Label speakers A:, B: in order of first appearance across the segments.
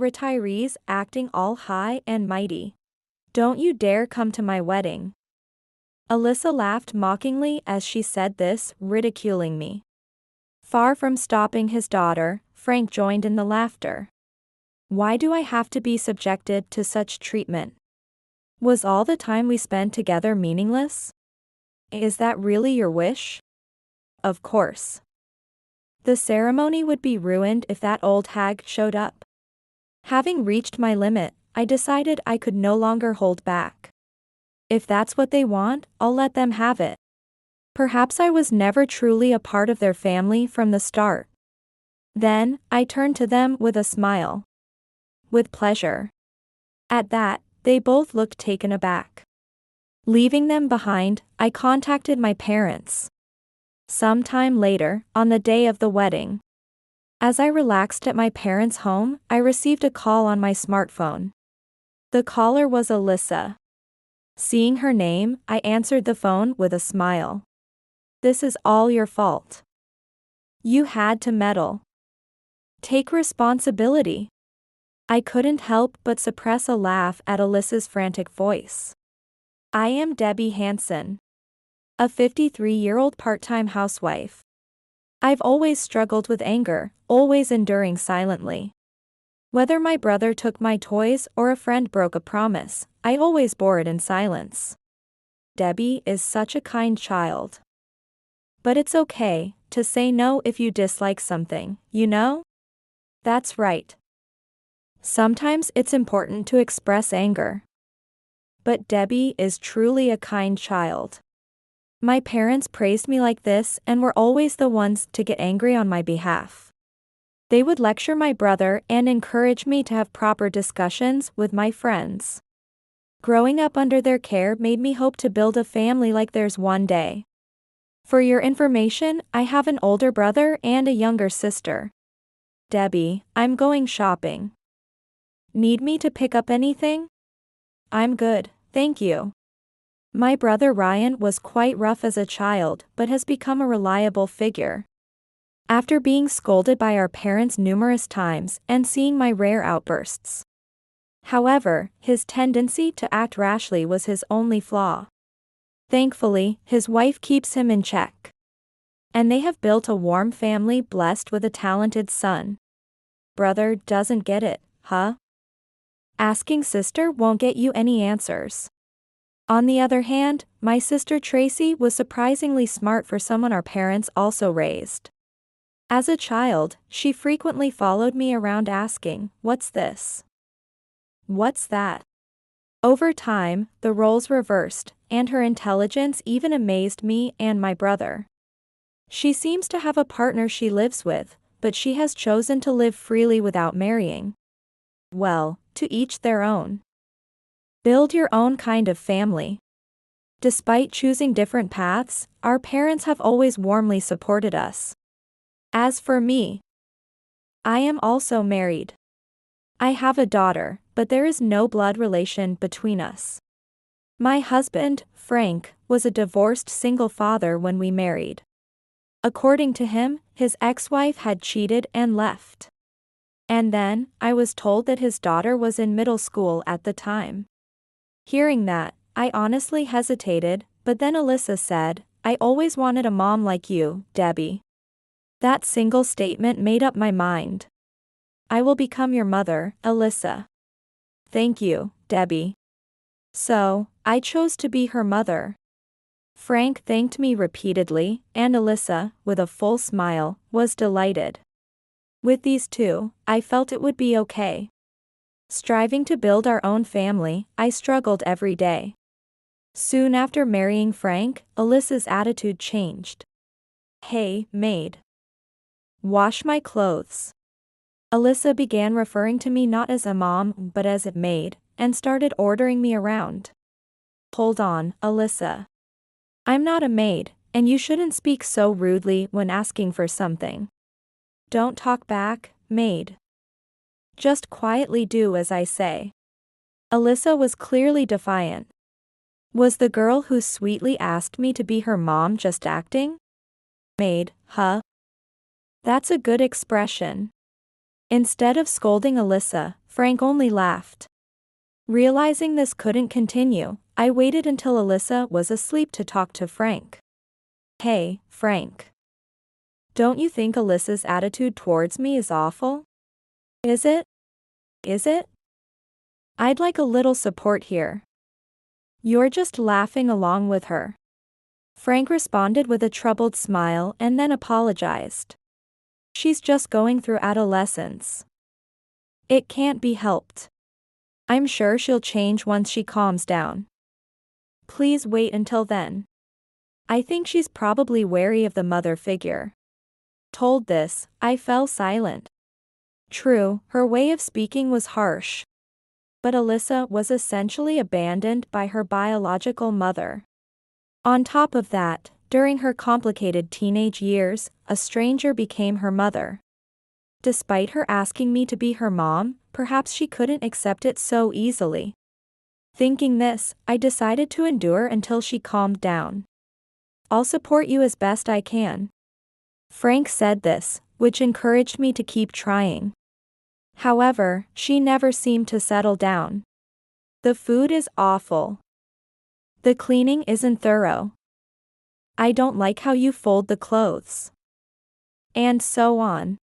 A: Retirees acting all high and mighty. Don't you dare come to my wedding. Alyssa laughed mockingly as she said this, ridiculing me. Far from stopping his daughter, Frank joined in the laughter. Why do I have to be subjected to such treatment? Was all the time we spent together meaningless? Is that really your wish? Of course. The ceremony would be ruined if that old hag showed up. Having reached my limit, I decided I could no longer hold back. If that's what they want, I'll let them have it. Perhaps I was never truly a part of their family from the start. Then, I turned to them with a smile. With pleasure. At that, they both looked taken aback. Leaving them behind, I contacted my parents. Sometime later, on the day of the wedding. As I relaxed at my parents' home, I received a call on my smartphone. The caller was Alyssa. Seeing her name, I answered the phone with a smile. This is all your fault. You had to meddle. Take responsibility. I couldn't help but suppress a laugh at Alyssa's frantic voice. I am Debbie Hansen, a 53-year-old part-time housewife. I've always struggled with anger, always enduring silently. Whether my brother took my toys or a friend broke a promise, I always bore it in silence. Debbie is such a kind child. But it's okay to say no if you dislike something, you know? That's right. Sometimes it's important to express anger. But Debbie is truly a kind child. My parents praised me like this and were always the ones to get angry on my behalf. They would lecture my brother and encourage me to have proper discussions with my friends. Growing up under their care made me hope to build a family like theirs one day. For your information, I have an older brother and a younger sister. Debbie, I'm going shopping. Need me to pick up anything? I'm good, thank you. My brother Ryan was quite rough as a child but has become a reliable figure. After being scolded by our parents numerous times and seeing my rare outbursts. However, his tendency to act rashly was his only flaw. Thankfully, his wife keeps him in check. And they have built a warm family blessed with a talented son. Brother doesn't get it, huh? Asking sister won't get you any answers. On the other hand, my sister Tracy was surprisingly smart for someone our parents also raised. As a child, she frequently followed me around asking, "What's this? What's that?" Over time, the roles reversed, and her intelligence even amazed me and my brother. She seems to have a partner she lives with, but she has chosen to live freely without marrying. Well, to each their own. Build your own kind of family. Despite choosing different paths, our parents have always warmly supported us. As for me, I am also married. I have a daughter, but there is no blood relation between us. My husband, Frank, was a divorced single father when we married. According to him, his ex-wife had cheated and left. And then, I was told that his daughter was in middle school at the time. Hearing that, I honestly hesitated, but then Alyssa said, "I always wanted a mom like you, Debbie." That single statement made up my mind. I will become your mother, Alyssa. Thank you, Debbie. So, I chose to be her mother. Frank thanked me repeatedly, and Alyssa, with a full smile, was delighted. With these two, I felt it would be okay. Striving to build our own family, I struggled every day. Soon after marrying Frank, Alyssa's attitude changed. "Hey, maid. Wash my clothes." Alyssa began referring to me not as a mom but as a maid, and started ordering me around. Hold on, Alyssa. I'm not a maid, and you shouldn't speak so rudely when asking for something. Don't talk back, maid. Just quietly do as I say. Alyssa was clearly defiant. Was the girl who sweetly asked me to be her mom just acting? Maid, huh? That's a good expression. Instead of scolding Alyssa, Frank only laughed. Realizing this couldn't continue, I waited until Alyssa was asleep to talk to Frank. Hey, Frank. Don't you think Alyssa's attitude towards me is awful? Is it? Is it? I'd like a little support here. You're just laughing along with her. Frank responded with a troubled smile and then apologized. She's just going through adolescence. It can't be helped. I'm sure she'll change once she calms down. Please wait until then. I think she's probably wary of the mother figure. Told this, I fell silent. True, her way of speaking was harsh. But Alyssa was essentially abandoned by her biological mother. On top of that, during her complicated teenage years, a stranger became her mother. Despite her asking me to be her mom, perhaps she couldn't accept it so easily. Thinking this, I decided to endure until she calmed down. I'll support you as best I can. Frank said this, which encouraged me to keep trying. However, she never seemed to settle down. The food is awful. The cleaning isn't thorough. I don't like how you fold the clothes. And so on.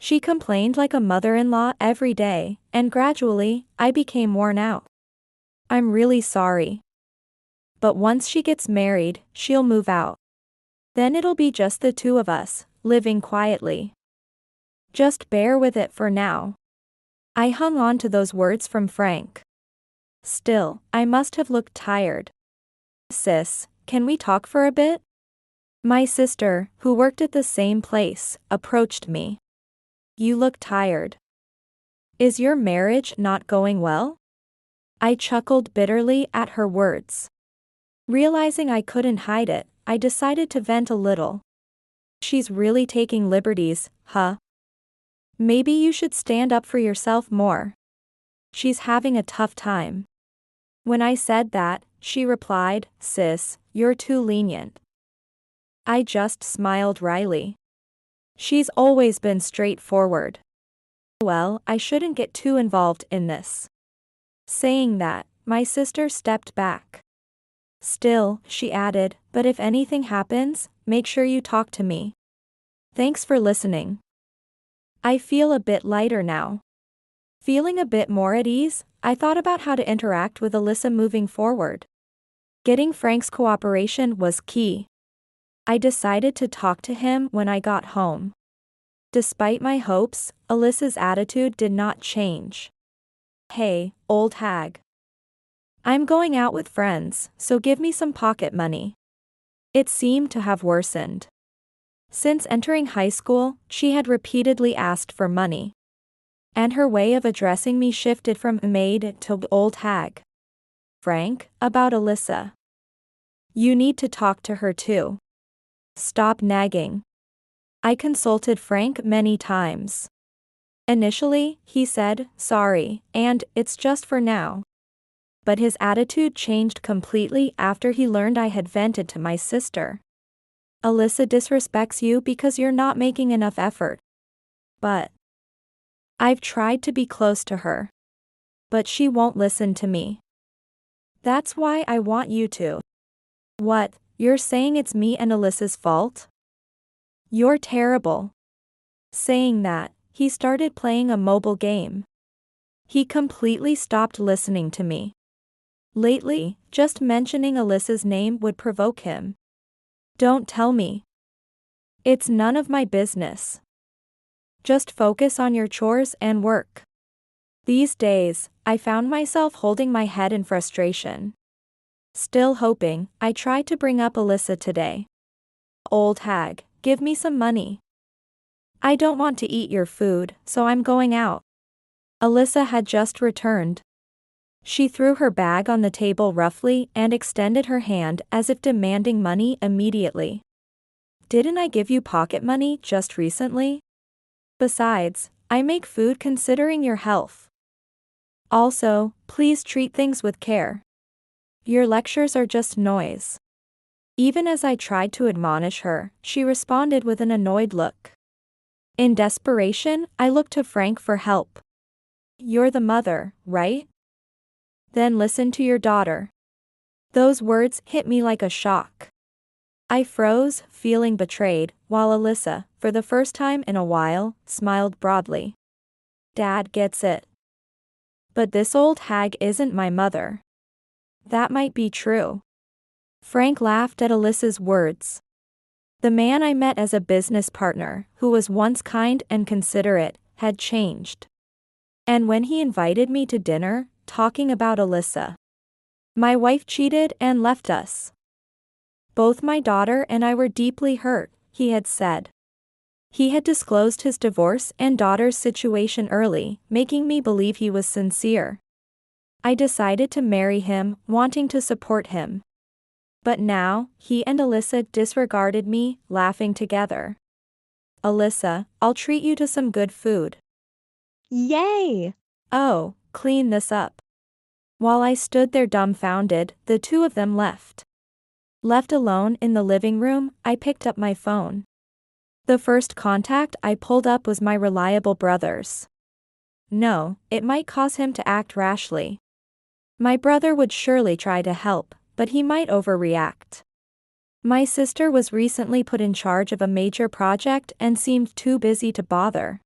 A: She complained like a mother-in-law every day, and gradually, I became worn out. I'm really sorry. But once she gets married, she'll move out. Then it'll be just the two of us, living quietly. Just bear with it for now. I hung on to those words from Frank. Still, I must have looked tired. Sis, can we talk for a bit? My sister, who worked at the same place, approached me. You look tired. Is your marriage not going well? I chuckled bitterly at her words. Realizing I couldn't hide it, I decided to vent a little. She's really taking liberties, huh? Maybe you should stand up for yourself more. She's having a tough time. When I said that, she replied, Sis, you're too lenient. I just smiled wryly. She's always been straightforward. Well, I shouldn't get too involved in this. Saying that, my sister stepped back. Still, she added, but if anything happens, make sure you talk to me. Thanks for listening. I feel a bit lighter now. Feeling a bit more at ease, I thought about how to interact with Alyssa moving forward. Getting Frank's cooperation was key. I decided to talk to him when I got home. Despite my hopes, Alyssa's attitude did not change. Hey, old hag. I'm going out with friends, so give me some pocket money. It seemed to have worsened. Since entering high school, she had repeatedly asked for money. And her way of addressing me shifted from maid to old hag. Frank, about Alyssa. You need to talk to her too. Stop nagging. I consulted Frank many times. Initially, he said, sorry, and it's just for now. But his attitude changed completely after he learned I had vented to my sister. Alyssa disrespects you because you're not making enough effort. But I've tried to be close to her. But she won't listen to me. That's why I want you to. What, you're saying it's me and Alyssa's fault? You're terrible. Saying that, he started playing a mobile game. He completely stopped listening to me. Lately, just mentioning Alyssa's name would provoke him. Don't tell me. It's none of my business. Just focus on your chores and work. These days, I found myself holding my head in frustration. Still hoping, I tried to bring up Alyssa today. Old hag, give me some money. I don't want to eat your food, so I'm going out. Alyssa had just returned. She threw her bag on the table roughly and extended her hand as if demanding money immediately. Didn't I give you pocket money just recently? Besides, I make food considering your health. Also, please treat things with care. Your lectures are just noise. Even as I tried to admonish her, she responded with an annoyed look. In desperation, I looked to Frank for help. You're the mother, right? Then listen to your daughter. Those words hit me like a shock. I froze, feeling betrayed, while Alyssa, for the first time in a while, smiled broadly. Dad gets it. But this old hag isn't my mother. That might be true. Frank laughed at Alyssa's words. The man I met as a business partner, who was once kind and considerate, had changed. And when he invited me to dinner, talking about Alyssa. My wife cheated and left us. Both my daughter and I were deeply hurt, he had said. He had disclosed his divorce and daughter's situation early, making me believe he was sincere. I decided to marry him, wanting to support him. But now, he and Alyssa disregarded me, laughing together. Alyssa, I'll treat you to some good food.
B: Yay!
A: Oh, clean this up. While I stood there dumbfounded, the two of them left. Left alone in the living room, I picked up my phone. The first contact I pulled up was my reliable brother's. No, it might cause him to act rashly. My brother would surely try to help, but he might overreact. My sister was recently put in charge of a major project and seemed too busy to bother.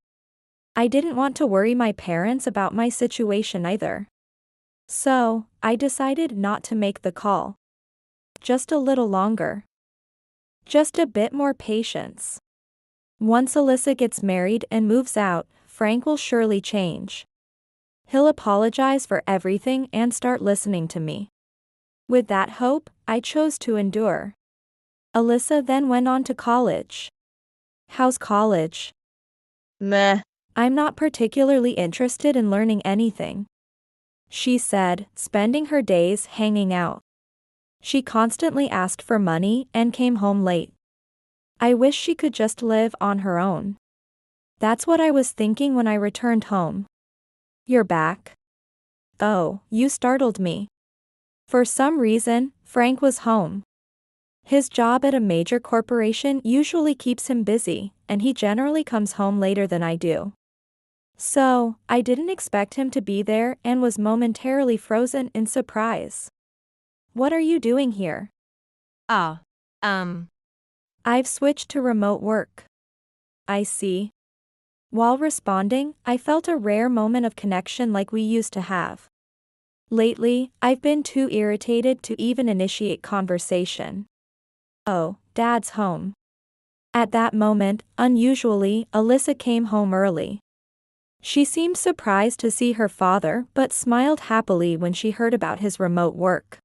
A: I didn't want to worry my parents about my situation either. So, I decided not to make the call. Just a little longer. Just a bit more patience. Once Alyssa gets married and moves out, Frank will surely change. He'll apologize for everything and start listening to me. With that hope, I chose to endure. Alyssa then went on to college. How's college?
B: Meh.
A: I'm not particularly interested in learning anything. She said, spending her days hanging out. She constantly asked for money and came home late. I wish she could just live on her own. That's what I was thinking when I returned home. You're back? Oh, you startled me. For some reason, Frank was home. His job at a major corporation usually keeps him busy, and he generally comes home later than I do. So, I didn't expect him to be there and was momentarily frozen in surprise. What are you doing here?
B: Oh,
A: I've switched to remote work. I see. While responding, I felt a rare moment of connection like we used to have. Lately, I've been too irritated to even initiate conversation. Oh, Dad's home. At that moment, unusually, Alyssa came home early. She seemed surprised to see her father but smiled happily when she heard about his remote work.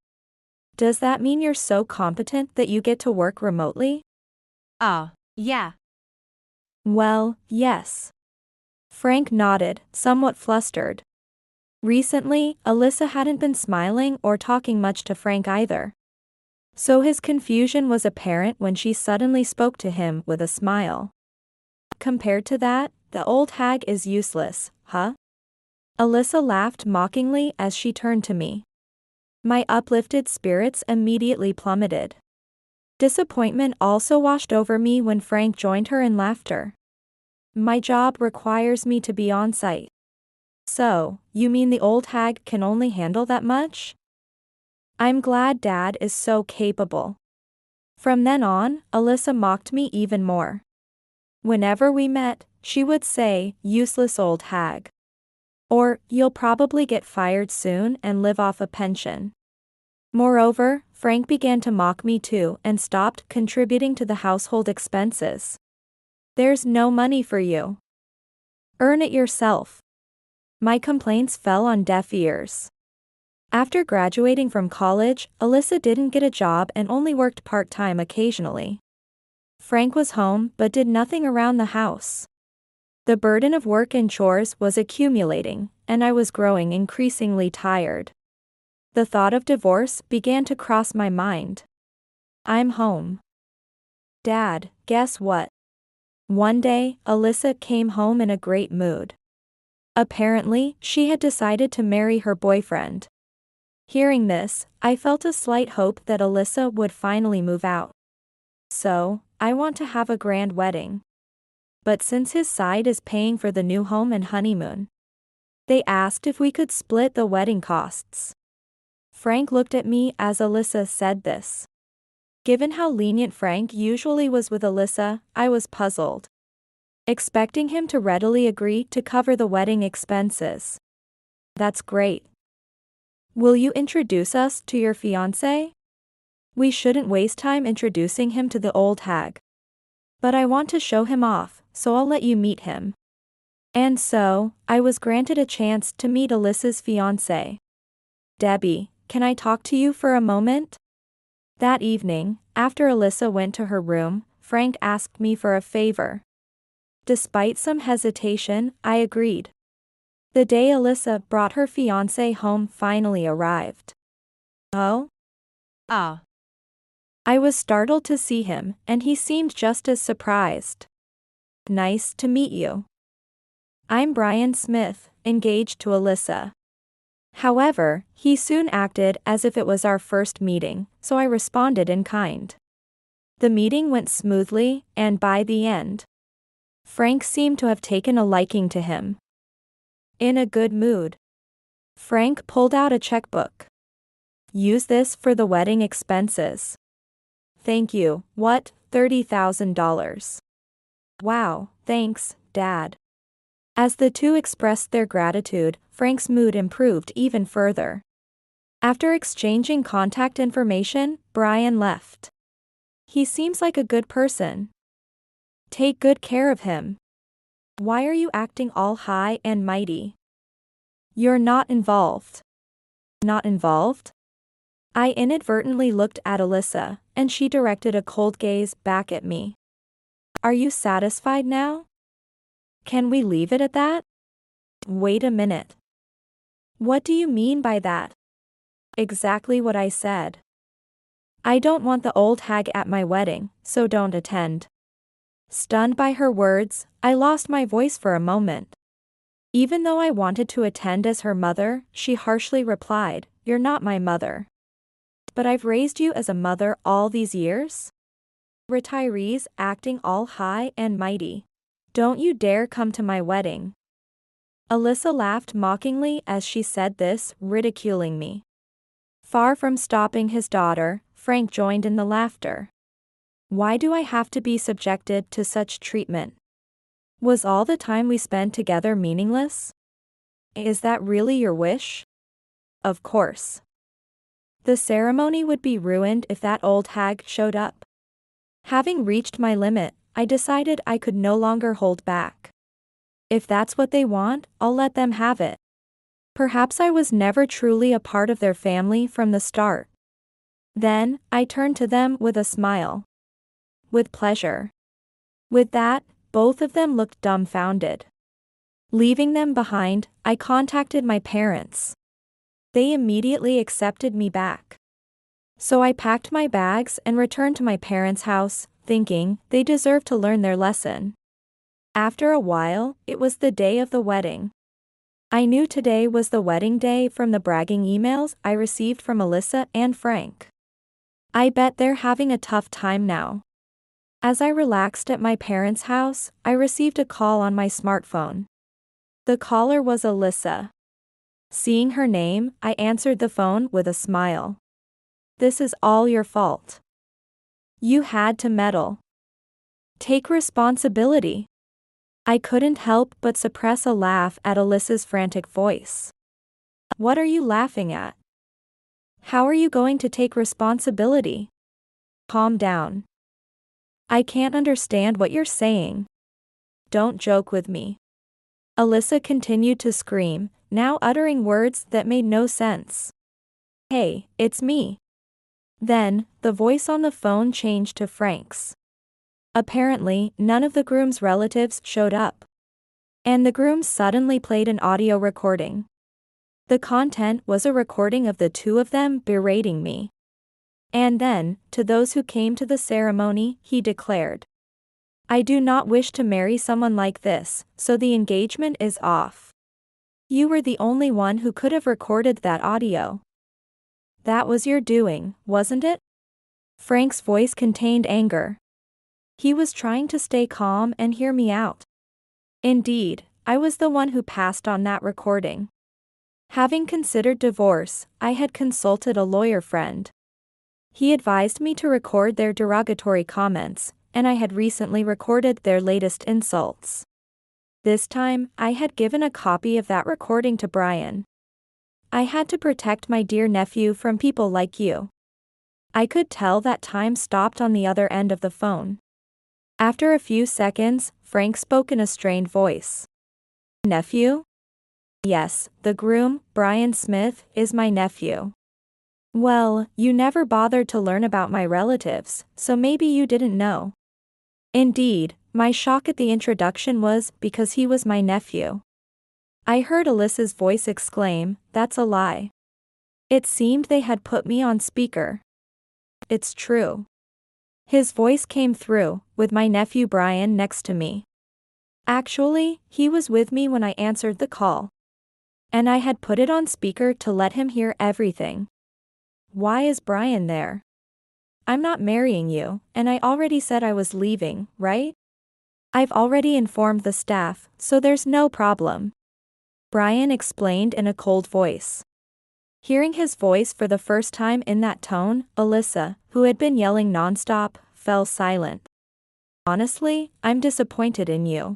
A: Does that mean you're so competent that you get to work remotely?
B: oh, yeah.
A: Well, yes. Frank nodded, somewhat flustered. Recently, Alyssa hadn't been smiling or talking much to Frank either. So his confusion was apparent when she suddenly spoke to him with a smile. Compared to that, the old hag is useless, huh? Alyssa laughed mockingly as she turned to me. My uplifted spirits immediately plummeted. Disappointment also washed over me when Frank joined her in laughter. My job requires me to be on site. So, you mean the old hag can only handle that much? I'm glad Dad is so capable. From then on, Alyssa mocked me even more. Whenever we met, she would say, useless old hag. Or, you'll probably get fired soon and live off a pension. Moreover, Frank began to mock me too and stopped contributing to the household expenses. There's no money for you. Earn it yourself. My complaints fell on deaf ears. After graduating from college, Alyssa didn't get a job and only worked part-time occasionally. Frank was home but did nothing around the house. The burden of work and chores was accumulating, and I was growing increasingly tired. The thought of divorce began to cross my mind. I'm home. Dad, guess what? One day, Alyssa came home in a great mood. Apparently, she had decided to marry her boyfriend. Hearing this, I felt a slight hope that Alyssa would finally move out. So, I want to have a grand wedding. But since his side is paying for the new home and honeymoon, They asked if we could split the wedding costs. Frank looked at me as Alyssa said this. Given how lenient Frank usually was with Alyssa, I was puzzled, expecting him to readily agree to cover the wedding expenses. That's great. Will you introduce us to your fiancé? We shouldn't waste time introducing him to the old hag. But I want to show him off, so I'll let you meet him. And so, I was granted a chance to meet Alyssa's fiancé. Debbie, can I talk to you for a moment? That evening, after Alyssa went to her room, Frank asked me for a favor. Despite some hesitation, I agreed. The day Alyssa brought her fiancé home finally arrived. Oh?
B: Ah.
A: I was startled to see him, and he seemed just as surprised. Nice to meet you. I'm Brian Smith, engaged to Alyssa. However, he soon acted as if it was our first meeting, so I responded in kind. The meeting went smoothly, and by the end, Frank seemed to have taken a liking to him. In a good mood, Frank pulled out a checkbook. Use this for the wedding expenses. Thank you. What, $30,000? Wow, thanks, Dad. As the two expressed their gratitude, Frank's mood improved even further. After exchanging contact information, Brian left. He seems like a good person. Take good care of him. Why are you acting all high and mighty? You're not involved. Not involved? I inadvertently looked at Alyssa, and she directed a cold gaze back at me. Are you satisfied now? Can we leave it at that? Wait a minute. What do you mean by that? Exactly what I said. I don't want the old hag at my wedding, so don't attend. Stunned by her words, I lost my voice for a moment. Even though I wanted to attend as her mother, she harshly replied, "You're not my mother." But I've raised you as a mother all these years? Retirees acting all high and mighty. Don't you dare come to my wedding. Alyssa laughed mockingly as she said this, ridiculing me. Far from stopping his daughter, Frank joined in the laughter. Why do I have to be subjected to such treatment? Was all the time we spent together meaningless? Is that really your wish? Of course. The ceremony would be ruined if that old hag showed up. Having reached my limit, I decided I could no longer hold back. If that's what they want, I'll let them have it. Perhaps I was never truly a part of their family from the start. Then, I turned to them with a smile. With pleasure. With that, both of them looked dumbfounded. Leaving them behind, I contacted my parents. They immediately accepted me back. So I packed my bags and returned to my parents' house, thinking they deserved to learn their lesson. After a while, it was the day of the wedding. I knew today was the wedding day from the bragging emails I received from Alyssa and Frank. I bet they're having a tough time now. As I relaxed at my parents' house, I received a call on my smartphone. The caller was Alyssa. Seeing her name, I answered the phone with a smile. This is all your fault. You had to meddle. Take responsibility. I couldn't help but suppress a laugh at Alyssa's frantic voice. What are you laughing at? How are you going to take responsibility? Calm down. I can't understand what you're saying. Don't joke with me. Alyssa continued to scream, now uttering words that made no sense. Hey, it's me. Then, the voice on the phone changed to Frank's. Apparently, none of the groom's relatives showed up. And the groom suddenly played an audio recording. The content was a recording of the two of them berating me. And then, to those who came to the ceremony, he declared, I do not wish to marry someone like this, so the engagement is off. You were the only one who could have recorded that audio. That was your doing, wasn't it? Frank's voice contained anger. He was trying to stay calm and hear me out. Indeed, I was the one who passed on that recording. Having considered divorce, I had consulted a lawyer friend. He advised me to record their derogatory comments, and I had recently recorded their latest insults. This time, I had given a copy of that recording to Brian. I had to protect my dear nephew from people like you. I could tell that time stopped on the other end of the phone. After a few seconds, Frank spoke in a strained voice. Nephew? Yes, the groom, Brian Smith, is my nephew. Well, you never bothered to learn about my relatives, so maybe you didn't know. Indeed, my shock at the introduction was because he was my nephew. I heard Alyssa's voice exclaim, "That's a lie." It seemed they had put me on speaker. It's true. His voice came through, with my nephew Brian next to me. Actually, he was with me when I answered the call. And I had put it on speaker to let him hear everything. Why is Brian there? I'm not marrying you, and I already said I was leaving, right? I've already informed the staff, so there's no problem. Brian explained in a cold voice. Hearing his voice for the first time in that tone, Alyssa, who had been yelling nonstop, fell silent. Honestly, I'm disappointed in you.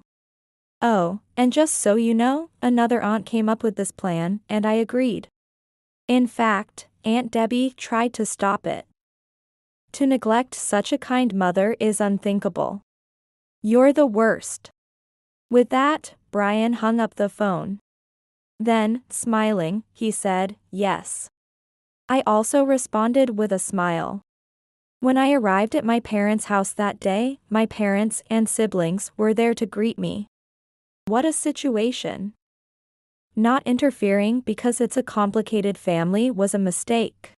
A: Oh, and just so you know, another aunt came up with this plan, and I agreed. In fact, Aunt Debbie tried to stop it. To neglect such a kind mother is unthinkable. You're the worst. With that, Brian hung up the phone. Then, smiling, he said, "Yes." I also responded with a smile. When I arrived at my parents' house that day, my parents and siblings were there to greet me. What a situation. Not interfering because it's a complicated family was a mistake.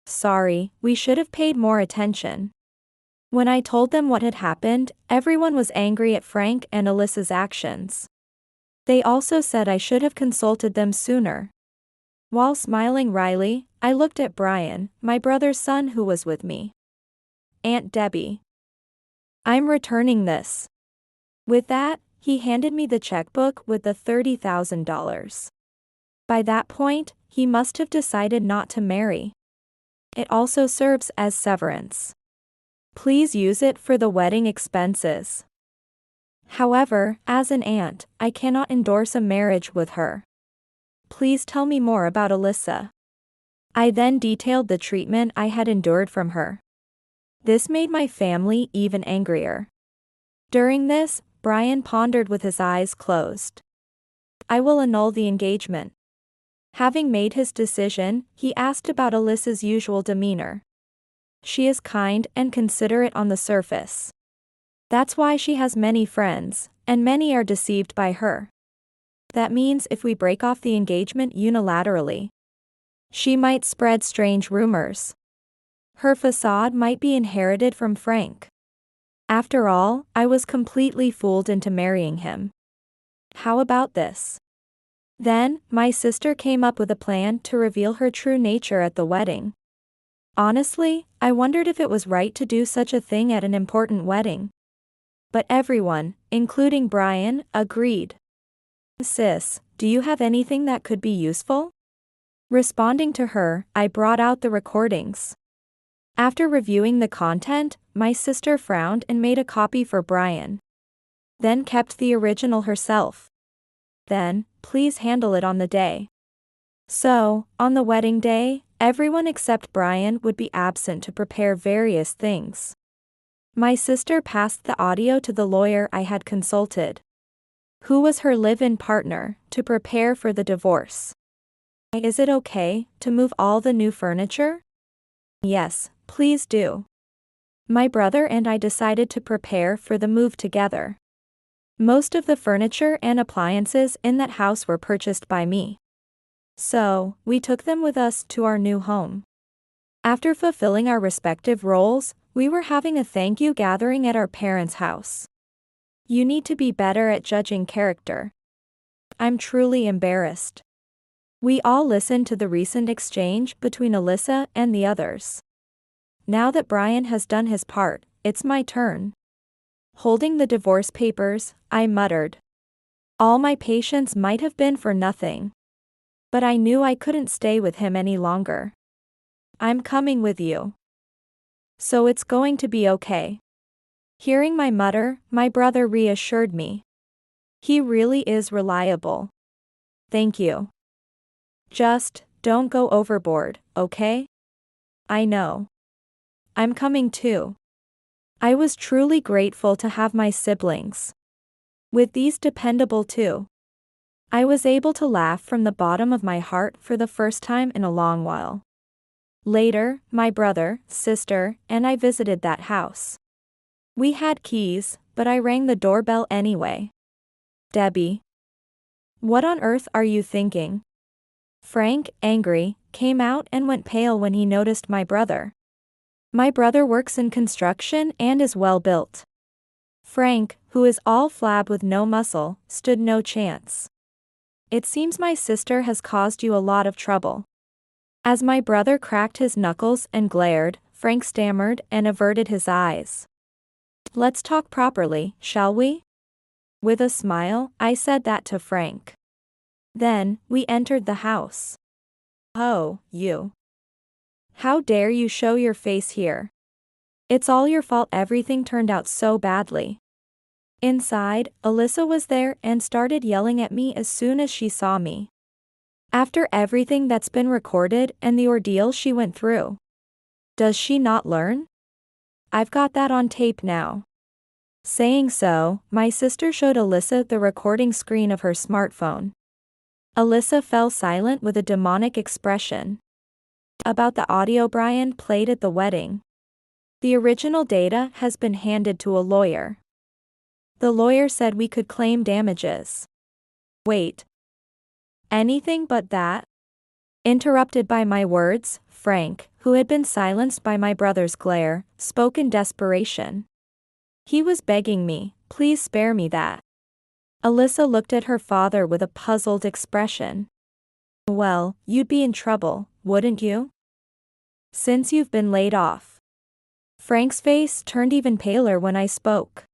A: Sorry, we should have paid more attention. When I told them what had happened, everyone was angry at Frank and Alyssa's actions. They also said I should have consulted them sooner. While smiling wryly, I looked at Brian, my brother's son who was with me. Aunt Debbie. I'm returning this. With that, he handed me the checkbook with the $30,000. By that point, he must have decided not to marry. It also serves as severance. Please use it for the wedding expenses. However, as an aunt, I cannot endorse a marriage with her. Please tell me more about Alyssa. I then detailed the treatment I had endured from her. This made my family even angrier. During this, Brian pondered with his eyes closed. I will annul the engagement. Having made his decision, he asked about Alyssa's usual demeanor. She is kind and considerate on the surface. That's why she has many friends, and many are deceived by her. That means if we break off the engagement unilaterally, she might spread strange rumors. Her facade might be inherited from Frank. After all, I was completely fooled into marrying him. How about this? Then, my sister came up with a plan to reveal her true nature at the wedding. Honestly, I wondered if it was right to do such a thing at an important wedding. But everyone, including Brian, agreed. Sis, do you have anything that could be useful? Responding to her, I brought out the recordings. After reviewing the content, my sister frowned and made a copy for Brian. Then kept the original herself. Then, please handle it on the day. So, on the wedding day, everyone except Brian would be absent to prepare various things. My sister passed the audio to the lawyer I had consulted, who was her live-in partner, to prepare for the divorce. Is it okay to move all the new furniture? Yes, please do. My brother and I decided to prepare for the move together. Most of the furniture and appliances in that house were purchased by me. So, we took them with us to our new home. After fulfilling our respective roles, we were having a thank you gathering at our parents' house. You need to be better at judging character. I'm truly embarrassed. We all listened to the recent exchange between Alyssa and the others. Now that Brian has done his part, it's my turn. Holding the divorce papers, I muttered. All my patience might have been for nothing. But I knew I couldn't stay with him any longer. I'm coming with you. So it's going to be okay. Hearing my mutter, my brother reassured me. He really is reliable. Thank you. Just, don't go overboard, okay? I know. I'm coming too. I was truly grateful to have my siblings. With these dependable too. I was able to laugh from the bottom of my heart for the first time in a long while. Later, my brother, sister, and I visited that house. We had keys, but I rang the doorbell anyway. Debbie. What on earth are you thinking? Frank, angry, came out and went pale when he noticed my brother. My brother works in construction and is well built. Frank, who is all flab with no muscle, stood no chance. It seems my sister has caused you a lot of trouble. As my brother cracked his knuckles and glared, Frank stammered and averted his eyes. Let's talk properly, shall we? With a smile, I said that to Frank. Then, we entered the house. Oh, you. How dare you show your face here? It's all your fault everything turned out so badly. Inside, Alyssa was there and started yelling at me as soon as she saw me. After everything that's been recorded and the ordeal she went through. Does she not learn? I've got that on tape now. Saying so, my sister showed Alyssa the recording screen of her smartphone. Alyssa fell silent with a demonic expression. About the audio Brian played at the wedding. The original data has been handed to a lawyer. The lawyer said we could claim damages. Wait. Anything but that? Interrupted by my words, Frank, who had been silenced by my brother's glare, spoke in desperation. He was begging me, please spare me that. Alyssa looked at her father with a puzzled expression. Well, you'd be in trouble, wouldn't you? Since you've been laid off. Frank's face turned even paler when I spoke.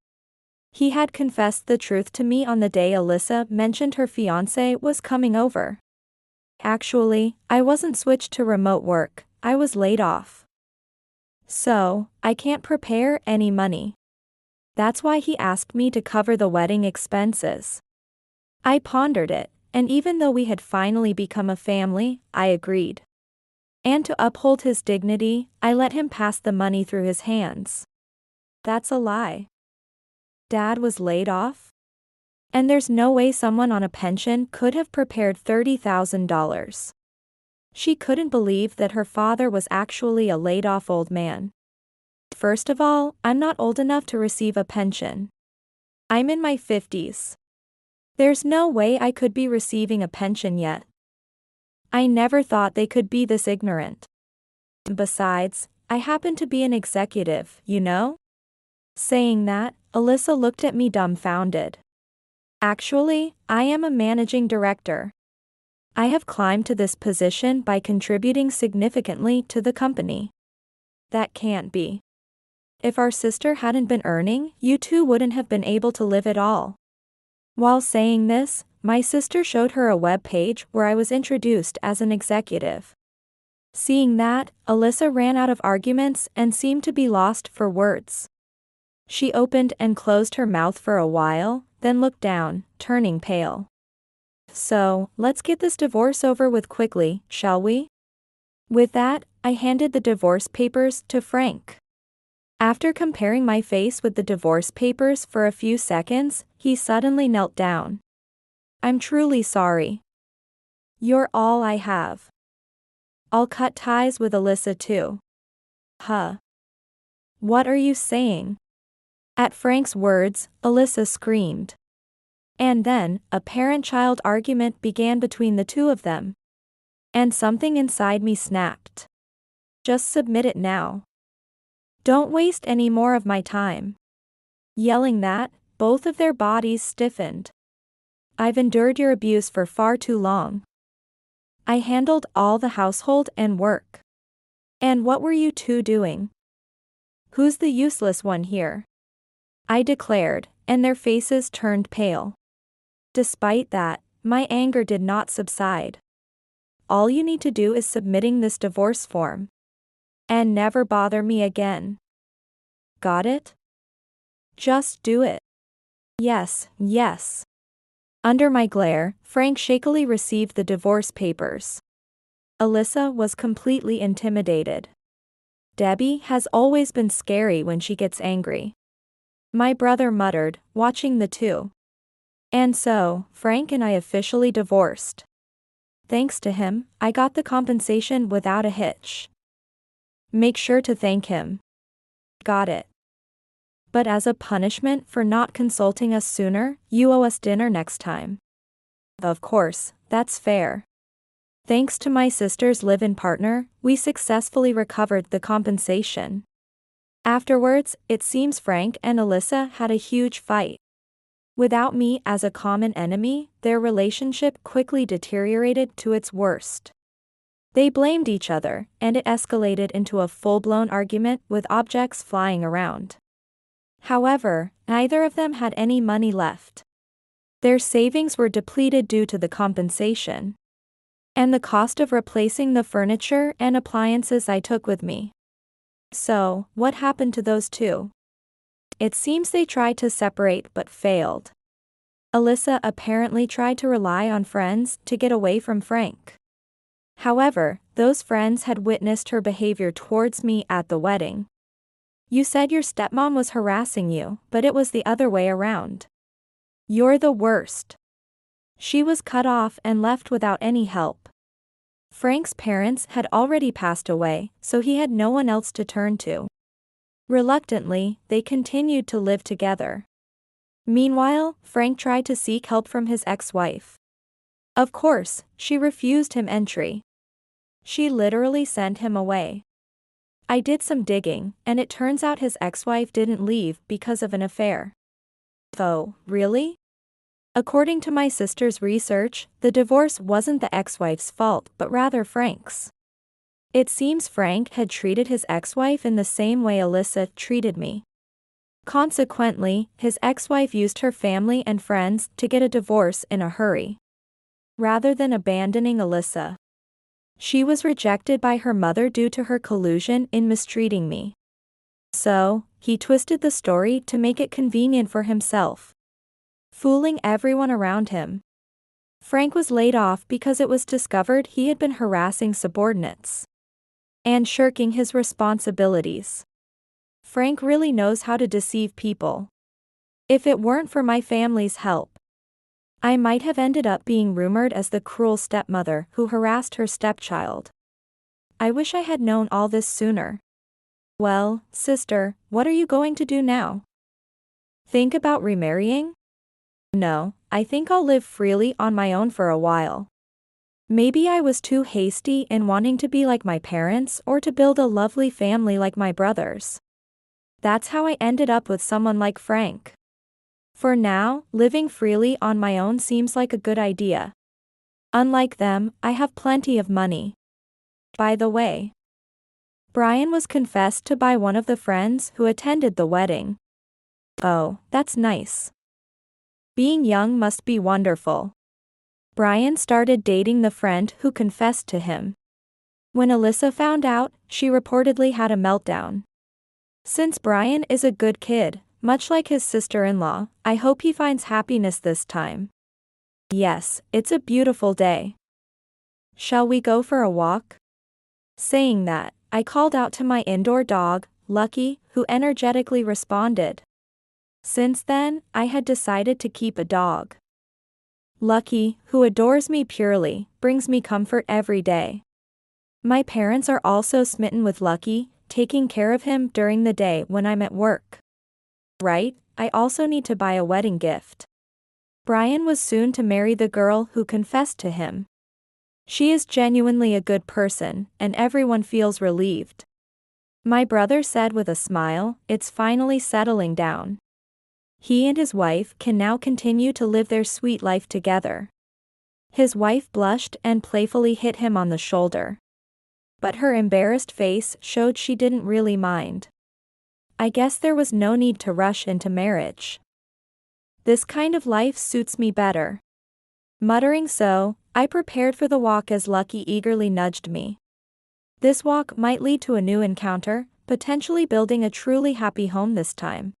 A: He had confessed the truth to me on the day Alyssa mentioned her fiancé was coming over. Actually, I wasn't switched to remote work, I was laid off. So, I can't prepare any money. That's why he asked me to cover the wedding expenses. I pondered it, and even though we had finally become a family, I agreed. And to uphold his dignity, I let him pass the money through his hands. That's a lie. Dad was laid off? And there's no way someone on a pension could have prepared $30,000. She couldn't believe that her father was actually a laid-off old man. First of all, I'm not old enough to receive a pension. I'm in my 50s. There's no way I could be receiving a pension yet. I never thought they could be this ignorant. Besides, I happen to be an executive, you know? Saying that, Alyssa looked at me dumbfounded. Actually, I am a managing director. I have climbed to this position by contributing significantly to the company. That can't be. If our sister hadn't been earning, you two wouldn't have been able to live at all. While saying this, my sister showed her a web page where I was introduced as an executive. Seeing that, Alyssa ran out of arguments and seemed to be lost for words. She opened and closed her mouth for a while, then looked down, turning pale. So, let's get this divorce over with quickly, shall we? With that, I handed the divorce papers to Frank. After comparing my face with the divorce papers for a few seconds, he suddenly knelt down. I'm truly sorry. You're all I have. I'll cut ties with Alyssa too. Huh. What are you saying? At Frank's words, Alyssa screamed. And then, a parent-child argument began between the two of them. And something inside me snapped. Just submit it now. Don't waste any more of my time. Yelling that, both of their bodies stiffened. I've endured your abuse for far too long. I handled all the household and work. And what were you two doing? Who's the useless one here? I declared, and their faces turned pale. Despite that, my anger did not subside. All you need to do is submitting this divorce form. And never bother me again. Got it? Just do it. Yes, yes. Under my glare, Frank shakily received the divorce papers. Alyssa was completely intimidated. Debbie has always been scary when she gets angry. My brother muttered, watching the two. And so, Frank and I officially divorced. Thanks to him, I got the compensation without a hitch. Make sure to thank him. Got it. But as a punishment for not consulting us sooner, you owe us dinner next time. Of course, that's fair. Thanks to my sister's live-in partner, we successfully recovered the compensation. Afterwards, it seems Frank and Alyssa had a huge fight. Without me as a common enemy, their relationship quickly deteriorated to its worst. They blamed each other, and it escalated into a full-blown argument with objects flying around. However, neither of them had any money left. Their savings were depleted due to the compensation. And the cost of replacing the furniture and appliances I took with me. So, what happened to those two? It seems they tried to separate but failed. Alyssa apparently tried to rely on friends to get away from Frank. However, those friends had witnessed her behavior towards me at the wedding. You said your stepmom was harassing you, but it was the other way around. You're the worst. She was cut off and left without any help. Frank's parents had already passed away, so he had no one else to turn to. Reluctantly, they continued to live together. Meanwhile, Frank tried to seek help from his ex-wife. Of course, she refused him entry. She literally sent him away. I did some digging, and it turns out his ex-wife didn't leave because of an affair. Oh, really? According to my sister's research, the divorce wasn't the ex-wife's fault but rather Frank's. It seems Frank had treated his ex-wife in the same way Alyssa treated me. Consequently, his ex-wife used her family and friends to get a divorce in a hurry. Rather than abandoning Alyssa. She was rejected by her mother due to her collusion in mistreating me. So, he twisted the story to make it convenient for himself. Fooling everyone around him. Frank was laid off because it was discovered he had been harassing subordinates. And shirking his responsibilities. Frank really knows how to deceive people. If it weren't for my family's help, I might have ended up being rumored as the cruel stepmother who harassed her stepchild. I wish I had known all this sooner. Well, sister, what are you going to do now? Think about remarrying? No, I think I'll live freely on my own for a while. Maybe I was too hasty in wanting to be like my parents or to build a lovely family like my brothers. That's how I ended up with someone like Frank. For now, living freely on my own seems like a good idea. Unlike them, I have plenty of money. By the way, Brian was confessed to by one of the friends who attended the wedding. Oh, that's nice. Being young must be wonderful. Brian started dating the friend who confessed to him. When Alyssa found out, she reportedly had a meltdown. Since Brian is a good kid, much like his sister-in-law, I hope he finds happiness this time. Yes, it's a beautiful day. Shall we go for a walk? Saying that, I called out to my indoor dog, Lucky, who energetically responded. Since then, I had decided to keep a dog. Lucky, who adores me purely, brings me comfort every day. My parents are also smitten with Lucky, taking care of him during the day when I'm at work. Right, I also need to buy a wedding gift. Brian was soon to marry the girl who confessed to him. She is genuinely a good person, and everyone feels relieved. My brother said with a smile, it's finally settling down. He and his wife can now continue to live their sweet life together. His wife blushed and playfully hit him on the shoulder. But her embarrassed face showed she didn't really mind. I guess there was no need to rush into marriage. This kind of life suits me better. Muttering so, I prepared for the walk as Lucky eagerly nudged me. This walk might lead to a new encounter, potentially building a truly happy home this time.